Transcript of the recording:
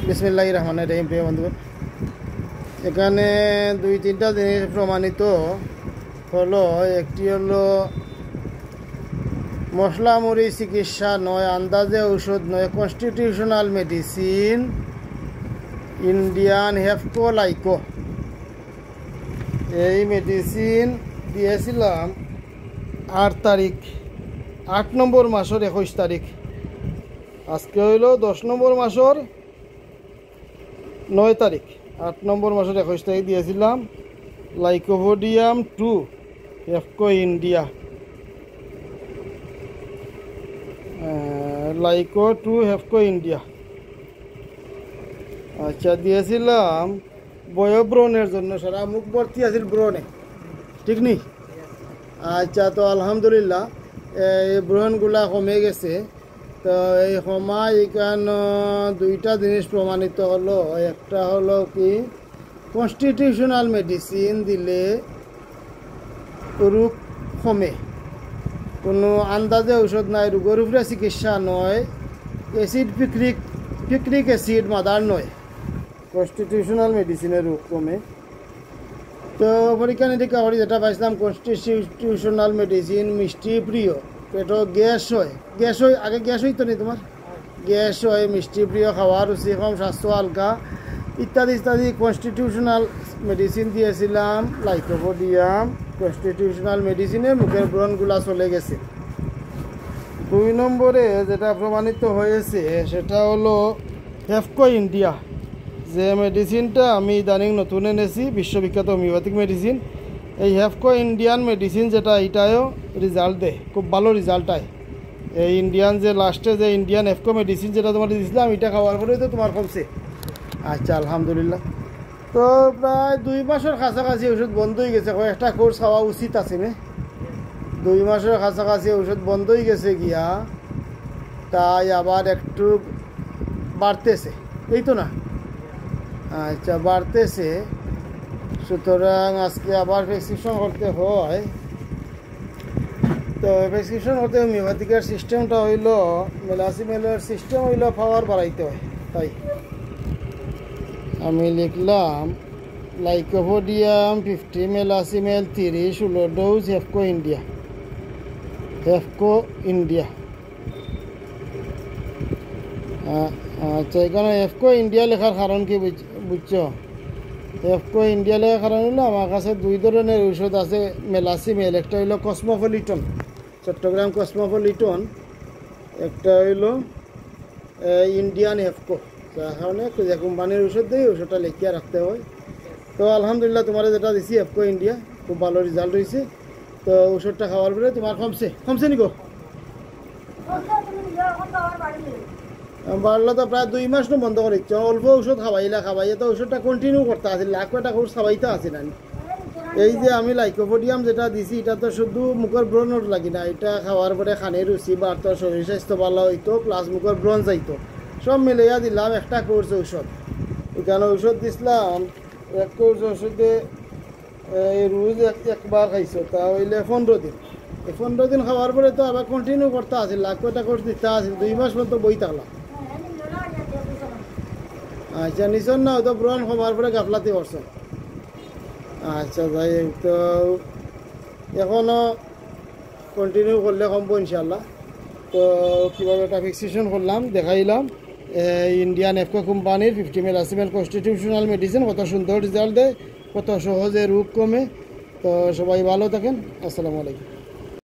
বিসমিল্লাহির রহমানির রহিম। প্রিয় বন্ধু, এখানে দুই তিনটা জিনিস প্রমাণিত হলো। একটি হলো মশলা মুড়ি চিকিৎসা নয়, আন্দাজে ঔষধ নয়, কনস্টিটিউশনাল মেডিসিন, ইন্ডিয়ান হেফকো লাইকো। এই মেডিসিন দিয়েছিলাম 8 তারিখ, 8 নম্বর মাসের 21 তারিখ। আজকে হইল 10 নম্বর মাসের 9 তারিখ। 8 নম্বর মাসের 21 তারিখ দিয়েছিলাম লাইকোভোডিয়াম 2 হেফকো ইন্ডিয়া, লাইকো 2 হেফকো ইন্ডিয়া। আচ্ছা, দিয়েছিলাম বয়ব্রণের জন্য, সারা মুখ ভর্তি আছিল ব্রণে, ঠিক নি? আচ্ছা, তো আলহামদুলিল্লাহ এই ব্রণগুলা কমে গেছে। তো এই সময় এখানে দুইটা জিনিস প্রমাণিত হলো। একটা হলো কি, কনস্টিটিউশনাল মেডিসিন দিলে রোগ কমে, কোনো আন্দাজে ঔষধ নাই, রোগের উপরে চিকিৎসা নয়, অ্যাসিড পিক্রিক অ্যাসিড মাদার নয়, কনস্টিটিউশনাল মেডিসিনের রোগ কমে। তো পরীক্ষা নিরীক্ষা করি যেটা পাইছিলাম, কনস্টিটিউশনাল মেডিসিন মিষ্টি প্রিয়, পেটও গ্যাস হয়, আগে গ্যাস হইতো নি তোমার? গ্যাস হয়, মিষ্টি প্রিয়, খাওয়া রুচি কম, স্বাস্থ্য হালকা, ইত্যাদি ইত্যাদি। কনস্টিটিউশনাল মেডিসিন দিয়েছিলাম লাইকোভোডিয়াম। কনস্টিটিউশনাল মেডিসিনে মুখের ব্রণগুলা চলে গেছে। 2 নম্বরে যেটা প্রমাণিত হয়েছে সেটা হলো হেফকো ইন্ডিয়া, যে মেডিসিনটা আমি ইদানিং নতুন এনেছি, বিশ্ববিখ্যাত হোমিওপ্যাথিক মেডিসিন। এই হেফকো ইন্ডিয়ান মেডিসিন যেটা, এটাও রেজাল্ট দেয়, খুব ভালো রেজাল্ট হয়। এই ইন্ডিয়ান যে লাস্টে যে ইন্ডিয়ান হেফকো মেডিসিন যেটা তোমার দিয়েছিলাম, এটা খাওয়ার পরেই তো তোমার কমছে। আচ্ছা, আলহামদুলিল্লাহ। তো প্রায় 2 মাসের কাছাকাছি ওষুধ বন্ধ হয়ে গেছে, কয়েকটা কোর্স খাওয়া উচিত আছে না? 2 মাসের কাছাকাছি ওষুধ বন্ধ হয়ে গেছে গিয়া, তাই আবার একটু বাড়তেছে, এই তো না? আচ্ছা, বাড়তেছে। সুতরাং আজকে আবার প্রেসক্রিপশন করতে হয়। তো প্রেসক্রিপশন করতে হোমিওপ্যাথিকের সিস্টেমটা হইল, মেলাসিমেলের সিস্টেম হইল পাওয়ার বাড়াইতে হয়। তাই আমি লিখলাম লাইকোভোডিয়াম 50, মেলাসিমেল 30, 16 ডোজ, হেফকো ইন্ডিয়া। আচ্ছা, এখানে হেফকো ইন্ডিয়া লেখার কারণ কি বুঝছো? হেফকো ইন্ডিয়া লেখার কারণ হলো আমার কাছে 2 ধরনের ঔষধ আছে মেলাসিমেল। একটা হইলো কসমোপলিটন, চট্টগ্রাম কসমোপলিটন। একটা হইলো ইন্ডিয়ান হেফকো। তার কারণে যে কোম্পানির ওষুধ দেয় ওষুধটা লিখিয়া রাখতে হয়। তো আলহামদুলিল্লাহ তোমার যেটা দিছি হেফকো ইন্ডিয়া, খুব ভালো রেজাল্ট হয়েছে। তো ওষুধটা খাওয়ার পরে তোমার কমছে নিকো? বাড়লো তো প্রায় 2 মাস নো বন্ধ করে দিচ্ছ। অল্প ওষুধ খাওয়াইয়ে তো ওষুধটা কন্টিনিউ করতে আছে, লাখ কটা কোর্স খাওয়াইতে আছে না। এই যে আমি লাইকোভোডিয়াম যেটা দিছি, এটা তো শুধু মুখের ব্রণর লাগি না, এটা খাওয়ার পরে খানের রুচি বাড়তো, শরীর স্বাস্থ্য ভালো হইতো, প্লাস মুখের ব্রণ যাইতো। সব মিলাইয়া দিলাম একটা কোর্স ঔষধ। এখানে ঔষধ দিছিলাম, এক কোর্স ওষুধে রোজ একবার খাইছো, তা হইলে 15 দিন। এই 15 দিন খাওয়ার পরে তো আবার কন্টিনিউ করতে আছে, লাখ কটা কোর্স দিতে আছে, 2 মাস পর্যন্ত বই থাকলাম। আচ্ছা, নিছন না হয়তো ব্রণ কমার পরে গাফলাতি করছ। আচ্ছা ভাই, তো এখনও কন্টিনিউ করলে কমবো ইনশাল্লাহ। তো কীভাবে একটা ফিক্সেশন করলাম দেখাইলাম। ইন্ডিয়ান হেফকো কোম্পানির 50 মেলাসিমেল কনস্টিটিউশনাল মেডিসিন কত সুন্দর রেজাল্ট দেয়, কত সহজে রোগ কমে। তো সবাই ভালো থাকেন। আসসালামু আলাইকুম।